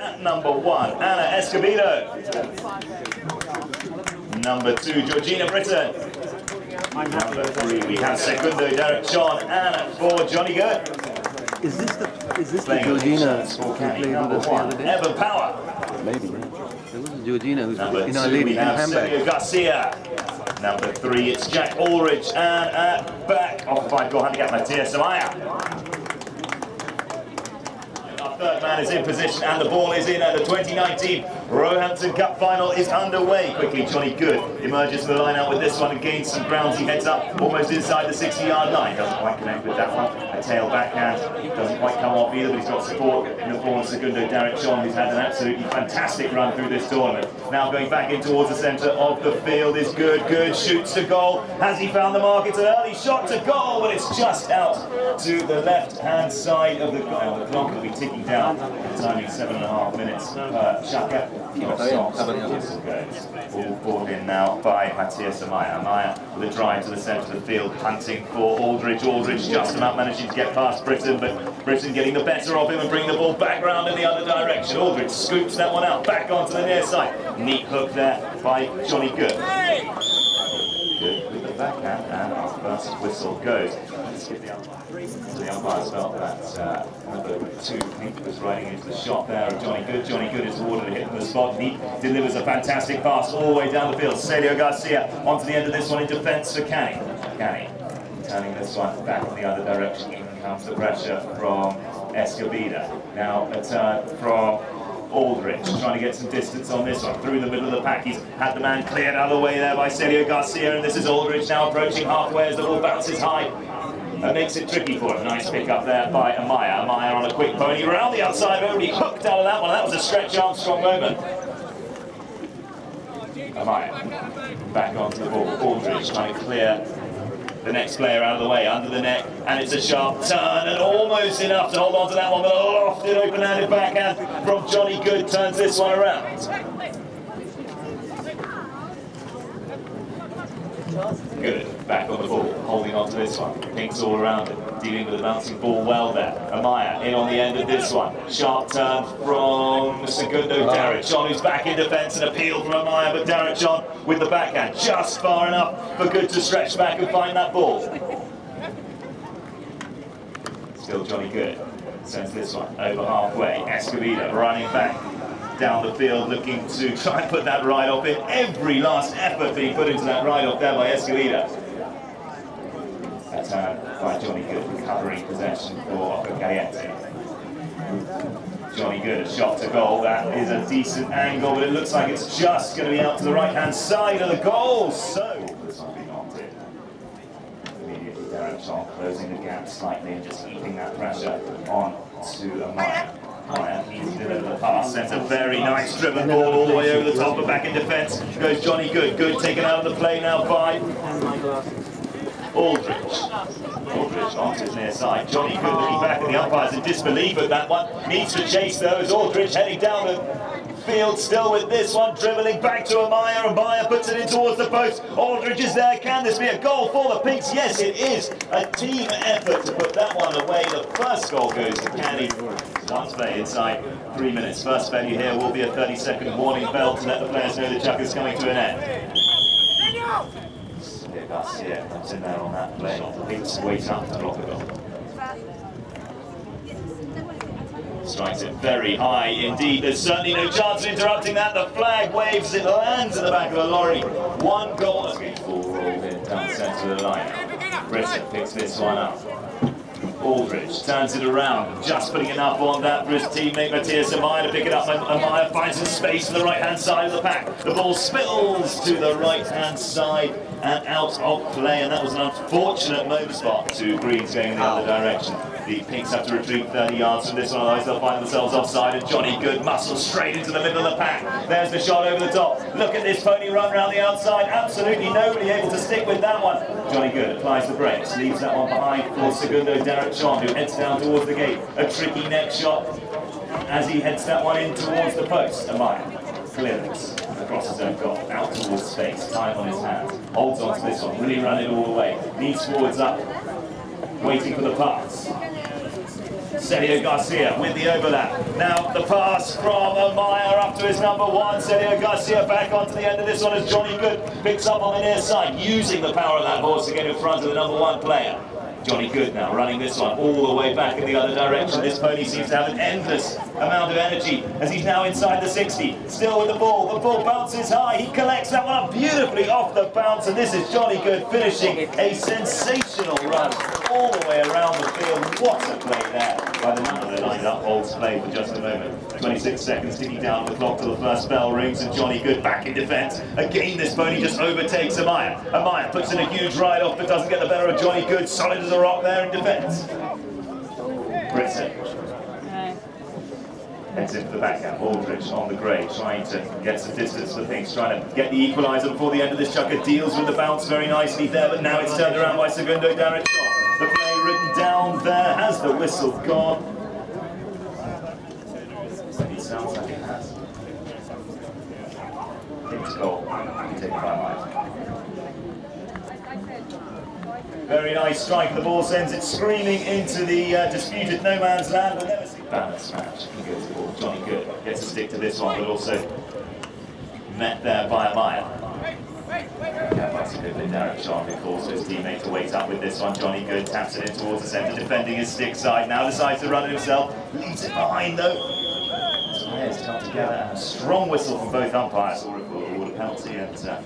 At number 1, Anna Escobedo. Number 2, Georgina Britton. Number 3, we have Segundo Derek John. Anna for Johnny Good. Is this the Georgina who played with us the other day? Evan Power. Maybe. There was a Georgina who's in our 2, lady we in have handbag. Sergio Garcia. Number 3, it's Jack Ulrich. And at back, off by goal handicap, Matthias Amaya. Our third man is in position and the ball is in at the 2019 Roehampton Cup final is underway. Quickly, Johnny Good emerges from the line out with this one and gains some ground. He heads up almost inside the 60-yard line. Doesn't quite connect with that one. A tail backhand. Doesn't quite come off either, but he's got support in the form of Segundo Derek John, who's had an absolutely fantastic run through this tournament. Now going back in towards the centre of the field is Good. Good shoots to goal. Has he found the mark? It's an early shot to goal, but it's just out to the left-hand side of the goal. The clock will be ticking down. The timing 7.5 minutes per Shaka. All brought in now by Matthias Amaya. Amaya with a drive to the centre of the field, hunting for Aldridge. Aldridge just about managing to get past Britton, but Britton getting the better of him and bringing the ball back round in the other direction. Aldridge scoops that one out, back onto the near side. Neat hook there by Johnny Good. Good with the backhand, and our first whistle goes. Let's give the umpire. The umpires felt that number 2 Pink was riding into the shot there of Johnny Good. Johnny Good is awarded a hit from the spot. He delivers a fantastic pass all the way down the field. Celio Garcia onto the end of this one in defence for Canny. Canny turning this one back in the other direction. In comes the pressure from Escobedo. Now a turn from Aldridge, trying to get some distance on this one. Through the middle of the pack, he's had the man cleared out of the way there by Celio Garcia, and this is Aldridge now approaching halfway as the ball bounces high. That makes it tricky for him. Nice pick up there by Amaya. Amaya on a quick pony around the outside, already hooked out of that one. That was a Stretch Armstrong moment. Amaya back onto the ball. Aldridge trying to clear the next player out of the way, under the net, and it's a sharp turn and almost enough to hold on to that one, but a lofted open-handed backhand from Johnny Good turns this one around. Good, back on the ball, holding on to this one. Pinks all around it, dealing with the bouncing ball well there. Amaya in on the end of this one. Sharp turn from Segundo Derek John, who's back in defence, and appeal from Amaya, but Derek John with the backhand just far enough for Good to stretch back and find that ball. Still Johnny Good sends this one over halfway. Escobedo running back down the field, looking to try and put that ride-off in. Every last effort being put into that ride-off there by Escobedo. A turn by Johnny Good, recovering possession for Galetti. Johnny Good, a shot to goal. That is a decent angle, but it looks like it's just going to be out to the right-hand side of the goal. So, this one being opted. Immediately, Derek John closing the gap slightly and just keeping that pressure on to Amaya. Amaya needs to deliver the pass, sends a very nice driven ball all the way over the top, but back in defence goes Johnny Good. Good taken out of the play now by Aldridge. Aldridge onto his near side. Johnny Good looking back at the umpires in disbelief at that one. Needs to chase though as Aldridge heading down the field still with this one, dribbling back to Amaya. Amaya puts it in towards the post. Aldridge is there. Can this be a goal for the Pinks? Yes, it is. A team effort to put that one away. The first goal goes to Candy. Once play inside 3 minutes. First value here will be a 30-second warning bell to let the players know the chuck is coming to an end. Garcia comes in there on that play. Pinks wait up to block the goal. Strikes it very high indeed. There's certainly no chance of interrupting that. The flag waves, it lands in the back of the lorry. One goal. Ball rolled in down the centre of the line. Britton picks this one up. Aldridge turns it around, just putting enough on that for his teammate Matthias Amaya to pick it up. Amaya finds some space to the right-hand side of the pack. The ball spills to the right-hand side and out of play, and that was an unfortunate moment spot to Greens going in the other direction. The Pinks have to retreat 30 yards from this one, otherwise they'll find themselves offside, and Johnny Good muscles straight into the middle of the pack. There's the shot over the top. Look at this pony run around the outside. Absolutely nobody able to stick with that one. Johnny Good applies the brakes, leaves that one behind for Segundo Derek John, who heads down towards the gate. A tricky neck shot as he heads that one in towards the post. Amaya, clearance across his own goal, out towards space, time on his hands. Holds on to this one, really run it all the way. Leads forwards up, waiting for the pass. Sergio Garcia with the overlap. Now the pass from Amaya up to his number 1. Sergio Garcia back onto the end of this one as Johnny Good picks up on the near side, using the power of that horse to get in front of the number 1 player. Johnny Good now running this one all the way back in the other direction. This pony seems to have an endless amount of energy as he's now inside the 60. Still with the ball. The ball bounces high. He collects that one up beautifully off the bounce. And this is Johnny Good finishing a sensational run all the way around the field. What a play there by the man that lined up holds play for just a moment. 26 seconds ticking down the clock till the first bell rings, and Johnny Good back in defence. Again, this pony just overtakes Amaya. Amaya puts in a huge ride off but doesn't get the better of Johnny Good. Solid as a rock there in defence. Britson heads into the backhand. Aldridge on the grey, trying to get some distance for things, trying to get the equaliser before the end of this chukker. Deals with the bounce very nicely there, but now it's turned around by Segundo Derek. The play written down there. Has the whistle gone? It sounds like it has. It's goal. Taken by Mike. Very nice strike. The ball sends it screaming into the disputed no man's land. We'll never see balance match. He goes the ball. Johnny Good gets a stick to this one, but also met there by Amaya. Derek Sean, who calls to his teammate to wait up with this one. Johnny Good taps it in towards the centre, defending his stick side. Now decides to run it himself. Leaves it behind though. His players come together, and a strong whistle from both umpires. All recorded a penalty, and the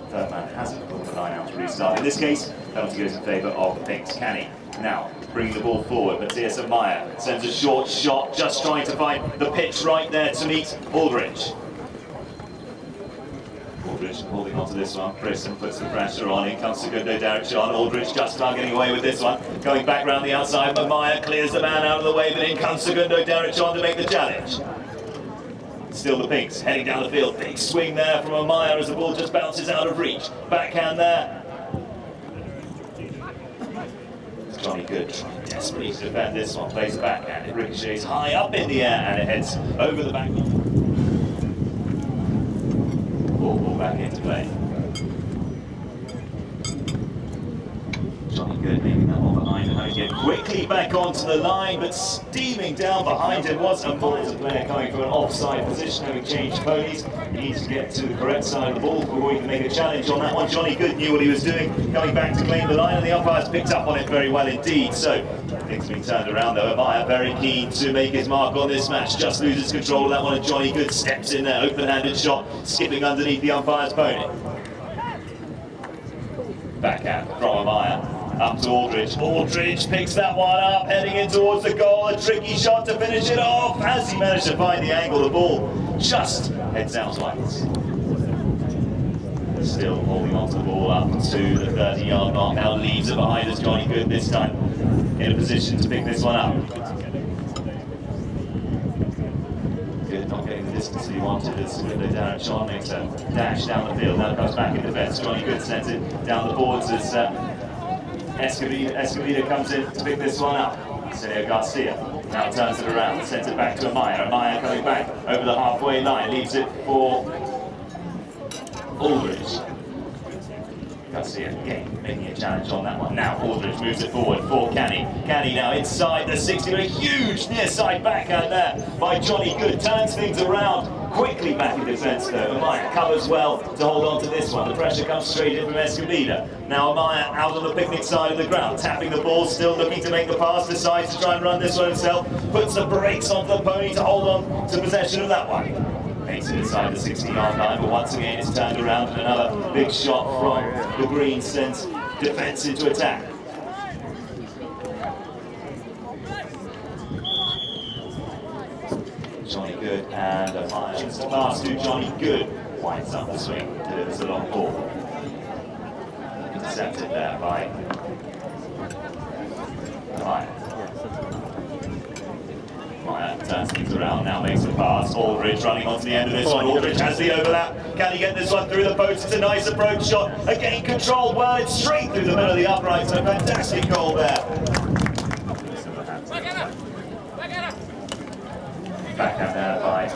third man hasn't pulled the line out to restart. In this case, penalty goes in favour of the Pinks. Canny now bringing the ball forward. Matthias Amaya sends a short shot, just trying to find the pitch right there to meet Aldridge. Aldridge holding on to this one. Brisson puts the pressure on. In comes Segundo Derek Sean. Aldridge just about getting away with this one. Going back round the outside, Amaya clears the man out of the way, but in comes Segundo Derek Sean to make the challenge. Still the Pinks heading down the field. Big swing there from Amaya as the ball just bounces out of reach. Backhand there. Johnny Good trying desperately to defend this one. Plays the backhand. It ricochets high up in the air and it heads over the back. Ball back into play. Johnny Good leaving that one behind and having to get quickly back onto the line, but steaming down behind him was Amaya, player coming from an offside position, having changed ponies. He needs to get to the correct side of the ball before he can make a challenge on that one. Johnny Good knew what he was doing, coming back to claim the line, and the umpires picked up on it very well indeed. So things being turned around though. Amaya very keen to make his mark on this match, just loses control of that one, and Johnny Good steps in there, open-handed shot, skipping underneath the umpire's pony. Backhand from Amaya. Up to Aldridge. Aldridge picks that one up, heading in towards the goal. A tricky shot to finish it off. As he managed to find the angle, the ball just heads out twice. Still holding on to the ball up to the 30-yard mark. Now leaves it behind as Johnny Good this time in a position to pick this one up. Good, not getting the distance he wanted as Segundo Derek Sean makes a dash down the field. Now comes back in defence. Johnny Good sends it down the boards as Escobedo comes in to pick this one up. Sergio Garcia now turns it around, sends it back to Amaya. Amaya coming back over the halfway line, leaves it for Aldridge. Garcia again making a challenge on that one. Now Aldridge moves it forward for Canny. Canny now inside the 60, but a huge near side backhand there by Johnny Good. Turns things around. Quickly back in defence though. Amaya covers well to hold on to this one. The pressure comes straight in from Escobedo. Now Amaya out on the picnic side of the ground, tapping the ball, still looking to make the pass, decides to try and run this one himself, puts the brakes onto the pony to hold on to possession of that one. Makes it inside the 60-yard line, but once again it's turned around and another big shot from the green sends defence into attack. Johnny Good and Amaya. It's the pass to Johnny Good. Winds up the swing, delivers the long ball. Intercepted there by Amaya. Amaya turns things around, now makes a pass. Aldridge running onto the end of this one. Aldridge has the overlap. Can he get this one through the post? It's a nice approach shot. Again controlled well. It's straight through the middle of the uprights. A fantastic goal there. Backhand there by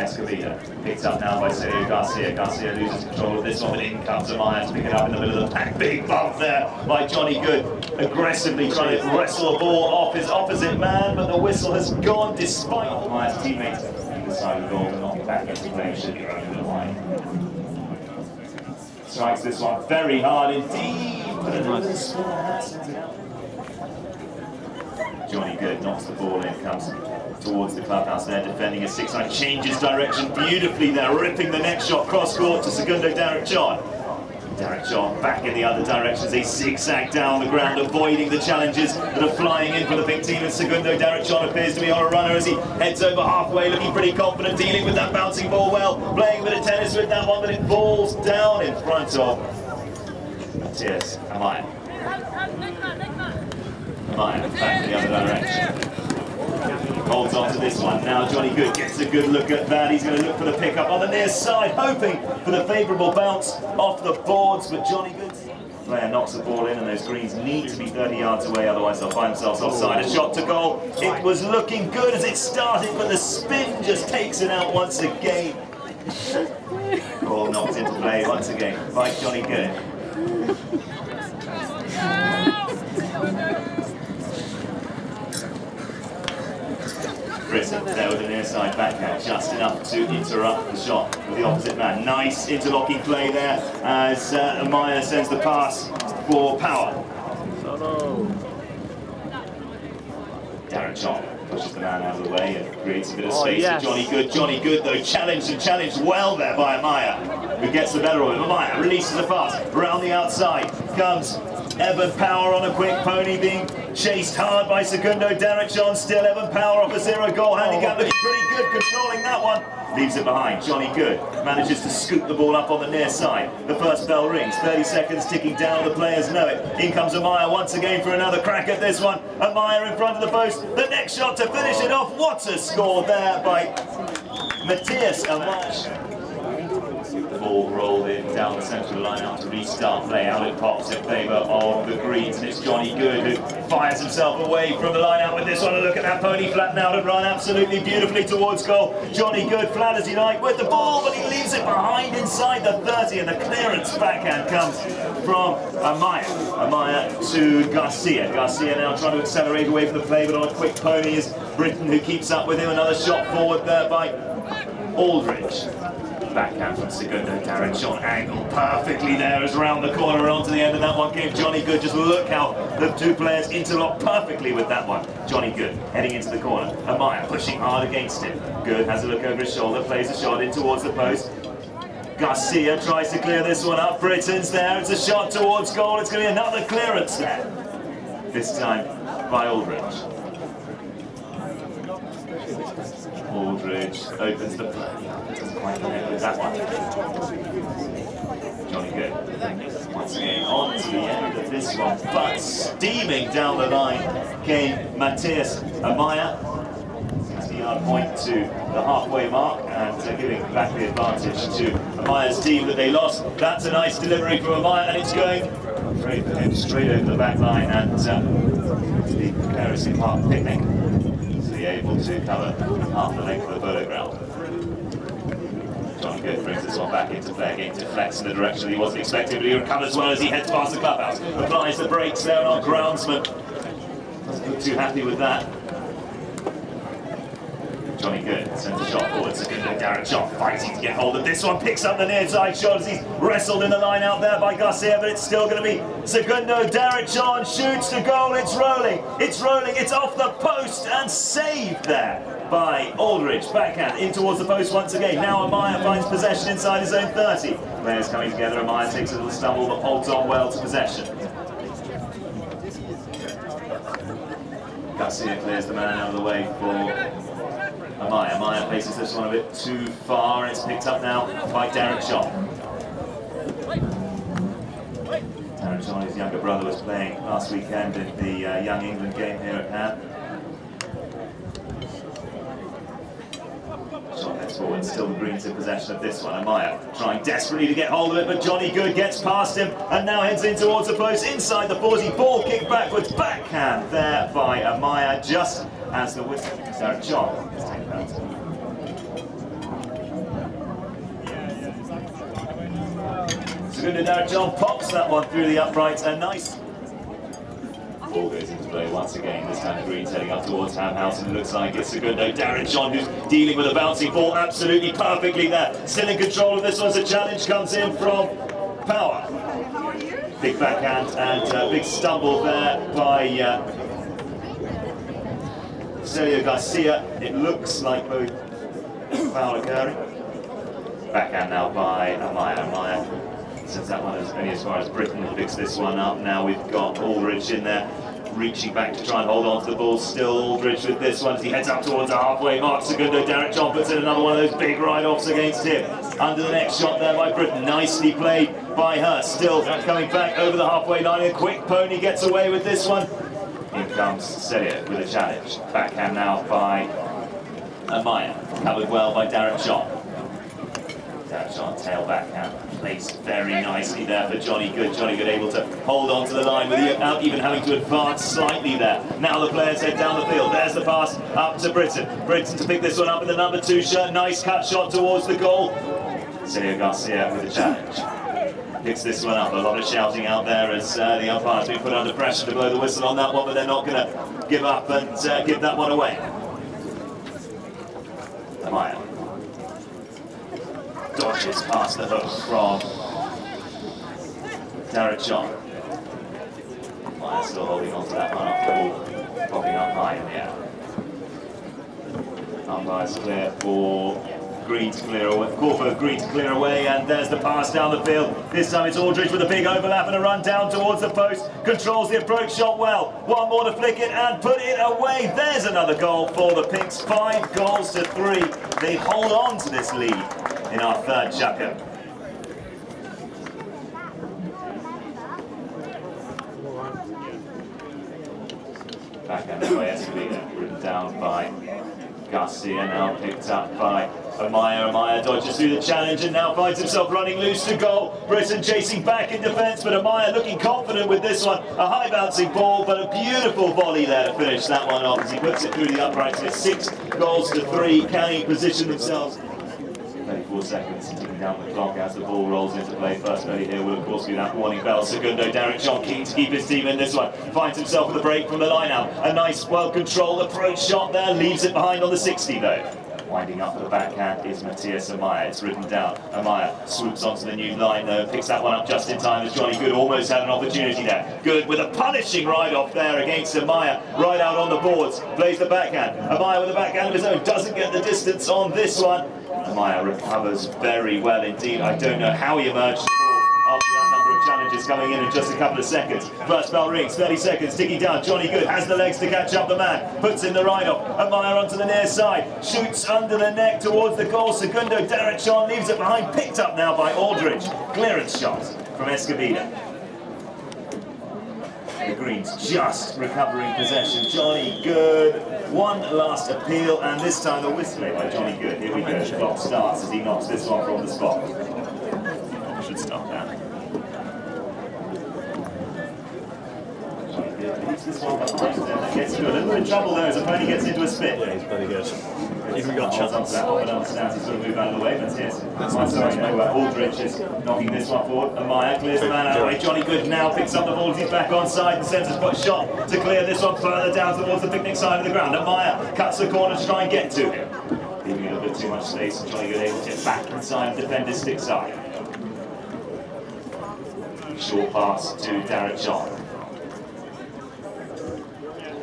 Escobedo. Picked up now by Sergio Garcia. Garcia loses control of this one, but in comes Amaya to pick it up in the middle of the pack. Big bump there by Johnny Good. aggressively trying to wrestle the ball off his opposite man, but the whistle has gone despite Maya's teammates either side of the goal and not back into play. Should be running the line. Strikes this one very hard indeed, but another small hat sends it out. Johnny Good knocks the ball in, comes towards the clubhouse there, defending a 6-9, changes direction beautifully there, ripping the next shot cross court to Segundo Derek John. Derek John back in the other direction as they zigzag down the ground, avoiding the challenges that are flying in for the big team. And Segundo Derek John appears to be on a runner as he heads over halfway, looking pretty confident, dealing with that bouncing ball well, playing a bit of tennis with that one, but it falls down in front of Matthias Amaya. Amaya back in the other direction. Holds on to this one. Now Johnny Good gets a good look at that. He's going to look for the pickup on the near side, hoping for the favourable bounce off the boards, but Johnny Good's player knocks the ball in, and those greens need to be 30 yards away, otherwise they'll find themselves offside. A shot to goal. It was looking good as it started, but the spin just takes it out once again. Ball knocked into play once again by Johnny Good. Britton there with the near side backhand, just enough to interrupt the shot with the opposite man. Nice interlocking play there as Amaya sends the pass for power. Darren John pushes the man out of the way and creates a bit of space for Johnny Good. Johnny Good though challenged well there by Amaya, who gets the better of him. Amaya releases a pass around the outside, comes Evan Power on a quick pony, being chased hard by Segundo Derek John. Still Evan Power off a 0-goal handicap, looking pretty good controlling that one. Leaves it behind. Johnny Good manages to scoop the ball up on the near side. The first bell rings, 30 seconds ticking down, the players know it. In comes Amaya once again for another crack at this one. Amaya in front of the post, the next shot to finish it off. What a score there by Matthias Amaya. The ball rolled in down the centre of the line out to restart play. Out it pops in favour of the Greens, and it's Johnny Good who fires himself away from the line out with this one. And look at that pony flatten out and run absolutely beautifully towards goal. Johnny Good, flat as he like, with the ball, but he leaves it behind inside the 30, and the clearance backhand comes from Amaya. Amaya to Garcia. Garcia now trying to accelerate away from the play, but on a quick pony is Britton, who keeps up with him. Another shot forward there by Aldridge. Backhand from Segundo Derek John, angled perfectly there as round the corner and onto the end of that one came Johnny Good. Just look how the two players interlock perfectly with that one. Johnny Good heading into the corner. Amaya pushing hard against him. Good has a look over his shoulder, plays a shot in towards the post. Garcia tries to clear this one up. Britton's there, it's a shot towards goal. It's going to be another clearance there. This time by Aldridge. Aldridge opens the play. Doesn't quite connect with that one. Johnny Good once again on to the end of this one, but steaming down the line came Matthias Amaya. 60-yard point to the halfway mark and giving back the advantage to Amaya's team that they lost. That's a nice delivery from Amaya, and it's going straight for him, straight over the back line, and the Clarice Park picnic. Able to cover half the length of the polo ground. Johnny Good brings this one back into play again to flex in the direction that he wasn't expecting, but he recovers well as he heads past the clubhouse. Applies the brakes there on groundsman. Doesn't look too happy with that. Johnny Good sends a shot forward. Segundo Derek John fighting to get hold of this one. Picks up the near side shot as he's wrestled in the line out there by Garcia, but it's still going to be Segundo Derek John. Shoots to goal. It's rolling. It's rolling. It's off the post and saved there by Aldridge. Backhand in towards the post once again. Now Amaya finds possession inside his own 30. Players coming together. Amaya takes a little stumble but holds on well to possession. Garcia clears the man out of the way for Amaya places this one a bit too far, and it's picked up now by Derek John. Derek John, his younger brother, was playing last weekend in the Young England game here at Ham. Shot heads forward, still the Greens in possession of this one. Amaya trying desperately to get hold of it, but Johnny Good gets past him and now heads in towards the post inside the 40. Ball kicked backwards, backhand there by Amaya, just as the whistle. Derek John is taken out. Segundo Derek John pops that one through the uprights, and nice. Ball goes into play once again. This time the Green's heading up towards Ham House, and it looks like it's Segundo. Darren John, who's dealing with a bouncing ball absolutely perfectly there. Still in control of this one as a challenge comes in from Power. Big backhand and big stumble there by Celio Garcia. It looks like both foul occurring. Backhand now by Amaya. Since that one is only as far as Britain picks this one up. Now we've got Aldridge in there, reaching back to try and hold on to the ball. Still Aldridge with this one as he heads up towards the halfway mark. Segundo, Derek John puts in another one of those big ride-offs against him. Under the next shot there by Britain, nicely played by her. Still coming back over the halfway line. A quick pony gets away with this one. In comes Celio with a challenge. Backhand now by Amaya, covered well by Derek John. Derek John, tail backhand, placed very nicely there for Johnny Good. Johnny Good able to hold on to the line without even having to advance slightly there. Now the players head down the field. There's the pass up to Britain. Britain to pick this one up in the number 2 shirt. Nice cut shot towards the goal. Celio Garcia with a challenge. Picks this one up. A lot of shouting out there as the umpire's been put under pressure to blow the whistle on that one, but they're not going to give up and give that one away. Amaya dodges past the hook from Derek John. Amaya still holding on to that one off the ball, popping up high in the air. Umpire's clear for Green to clear away, call for Green to clear away, and there's the pass down the field. This time it's Aldridge with a big overlap and a run down towards the post. Controls the approach shot well. One more to flick it and put it away. There's another goal for the Pinks. 5 goals to 3. They hold on to this lead in our third chapter. Backhand by Escalina, written down by Garcia, now picked up by Amaya. Amaya dodges through the challenge and now finds himself running loose to goal. Britain chasing back in defence, but Amaya looking confident with this one. A high bouncing ball, but a beautiful volley there to finish that one off as he puts it through the uprights. It's 6 goals to 3. Can he position themselves? 34 seconds, ticking down the clock as the ball rolls into play. First ready here will of course be that warning bell. Segundo, Derek John keen to keep his team in this one. Finds himself with a break from the line out. A nice, well-controlled approach shot there. Leaves it behind on the 60 though. Winding up for the backhand is Matthias Amaya. It's written down. Amaya swoops onto the new line though. Picks that one up just in time as Johnny Good almost had an opportunity there. Good with a punishing ride-off there against Amaya. Right out on the boards. Plays the backhand. Amaya with a backhand of his own. Doesn't get the distance on this one. Amaya recovers very well indeed. I don't know how he emerged after that number of challenges coming in just a couple of seconds. First bell rings, 30 seconds, ticking down. Johnny Good has the legs to catch up the man. Puts in the ride-off. Amaya onto the near side. Shoots under the neck towards the goal. Segundo, Derek John leaves it behind. Picked up now by Aldridge. Clearance shot from Escobida. The Greens just recovering possession. Johnny Good, one last appeal, and this time the whistle by Johnny Good. Here we go, the clock starts as he knocks this one from the spot. Should stop that. Johnny Good leaves this one behind and gets into a little bit of trouble there as the pony gets into a spin. Yeah, he's pretty good. Even got Holds on to that one, but understands he's got to move out of the way, but yes. Aldridge is knocking this one forward. Amaya clears the man out of the way. Johnny Good now picks up the ball as he's back onside and sends a shot to clear this one further down towards the picnic side of the ground. Amaya cuts the corner to try and get to him. Leaving a little bit too much space, and Johnny Good able to get back inside the defender's stick side. Short pass to Derek John.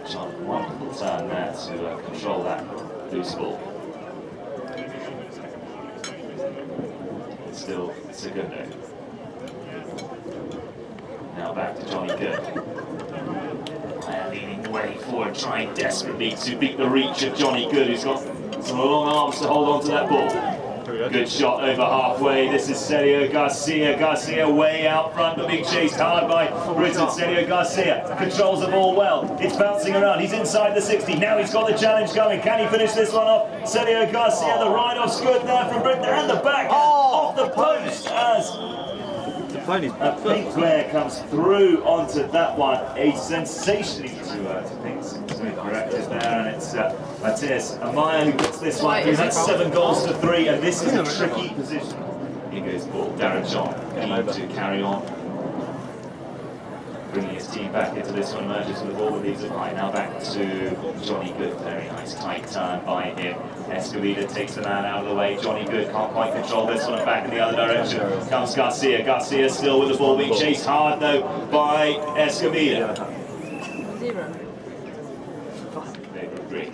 John, wonderful turn there to control that loose ball. Still Segundo. Now back to Johnny Good. Leaning way forward, trying desperately to beat the reach of Johnny Good, who's got some long arms to hold on to that ball. Good shot over halfway. This is Celio Garcia. Garcia way out front, but being chased hard by Britain. Celio Garcia controls the ball well. It's bouncing around. He's inside the 60. Now he's got the challenge going. Can he finish this one off? Celio Garcia, the ride-off's good there from Britain, and the back off the post as a pink player comes through onto that one. A sensationally to Pinks. Corrected there, and it's Matthias Amaya who puts this one through. That's 7 goals to 3, and this is a tricky position. Here goes ball. Derek John keen to carry on. bringing his team back into this one, emerges with the ball, leaves it high. Now back to Johnny Good. Very nice tight turn by him. Escovida takes the man out of the way. Johnny Good can't quite control this one, and back in the other direction comes Garcia. Garcia still with the ball, being chased hard though by Escovida. 0.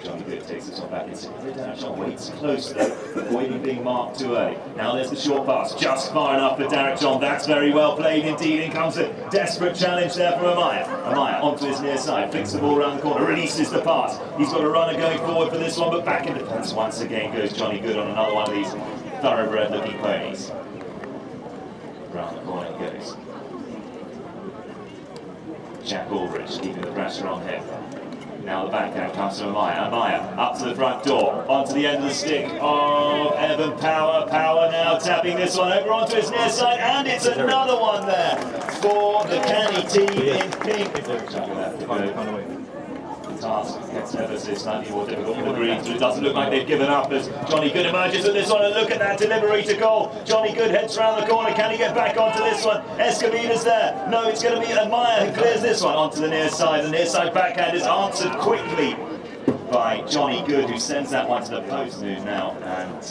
Johnny Good takes this one back. Darren waits close though, avoiding being marked too early. Now there's the short pass, just far enough for Derek John. That's very well played indeed. In comes a desperate challenge there from Amaya. Amaya onto his near side, flicks the ball around the corner, releases the pass. He's got a runner going forward for this one, but back in defence once again goes Johnny Good on another one of these thoroughbred looking ponies. Round the corner he goes. Jack Aldridge keeping the pressure on him. Now the backhand comes from Amaya. Amaya up to the front door, onto the end of the stick of Evan Power. Power now tapping this one over onto his near side, and it's another one there for the Canny team in pink. The task gets ever so slightly more difficult for the Greens, but it doesn't look like they've given up as Johnny Good emerges at this one, and look at that delivery to goal. Johnny Good heads round the corner. Can he get back onto this one? Escovida's there. No, it's going to be Amaya who clears this one onto the near side. The near side backhand is answered quickly by Johnny Good, who sends that one to the post move now, and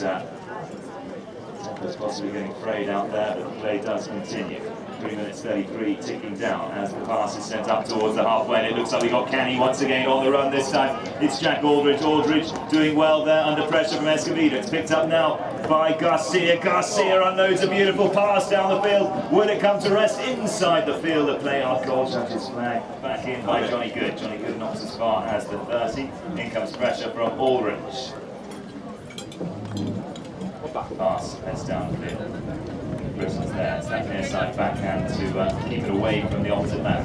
tempo's possibly getting frayed out there, but the play does continue. 3 minutes 33 ticking down as the pass is sent up towards the halfway, and it looks like we got Canny once again on the run this time. It's Jack Aldridge. Aldridge doing well there under pressure from Escovida. It's picked up now by Garcia. Garcia unloads a beautiful pass down the field. Will it come to rest inside the field of play? Our goal judge's flag back in by Johnny Good. Johnny Good knocks as far as the 30. In comes pressure from Aldridge. Pass heads down the field. Britain's there. It's that near side backhand to keep it away from the opposite man.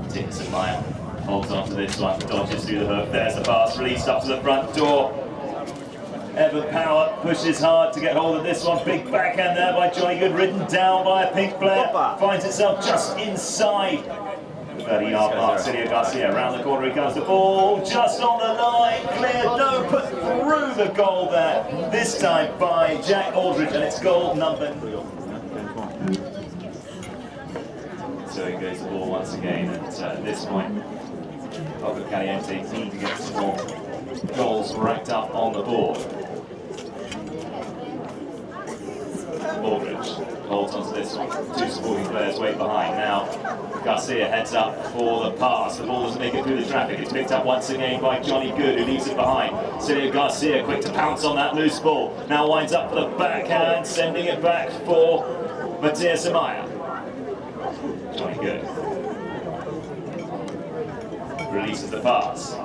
Ticks and Maya holds on to this one, dodges through the hook. There's the pass, released up to the front door. Evan Power pushes hard to get hold of this one. Big backhand there by Johnny Good, ridden down by a pink player. Finds itself just inside 30-yard mark. Sergio Garcia around the corner, he comes. The ball just on the line, cleared, no, put through the goal there. This time by Jack Aldridge, and it's goal number. So he goes the ball once again, and at this point, Pablo Caliente need to get some more goals racked up on the board. Aldridge holds onto this one. 2 supporting players wait behind. Now Garcia heads up for the pass. The ball doesn't make it through the traffic. It's picked up once again by Johnny Good, who leaves it behind. Sergio Garcia quick to pounce on that loose ball. Now winds up for the backhand, sending it back for Matthias Amaya. Johnny Good releases the pass.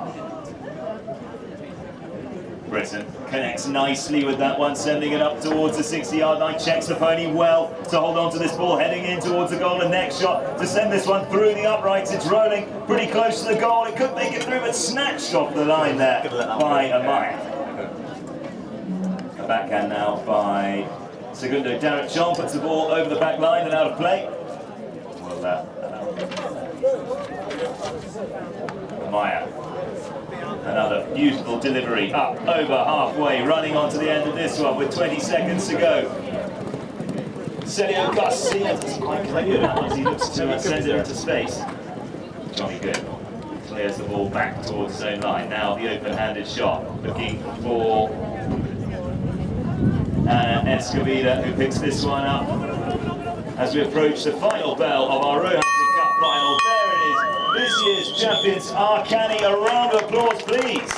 Britain connects nicely with that one, sending it up towards the 60-yard line, checks the pony well to hold on to this ball, heading in towards the goal, and next shot to send this one through the uprights. It's rolling pretty close to the goal. It could make it through, but snatched off the line there by Amaya. A backhand now by Segundo. Derek John puts the ball over the back line and out of play. Well, Amaya. Another beautiful delivery up over halfway, running onto the end of this one with 20 seconds to go. Sergio Garcia doesn't quite connect with that one as he looks to send it into space. Johnny Good clears the ball back towards his own line. Now the open-handed shot, looking for Escovida, who picks this one up as we approach the final bell of our Roehampton Cup final. There it is. This year's champions are Canny. A round of applause, please.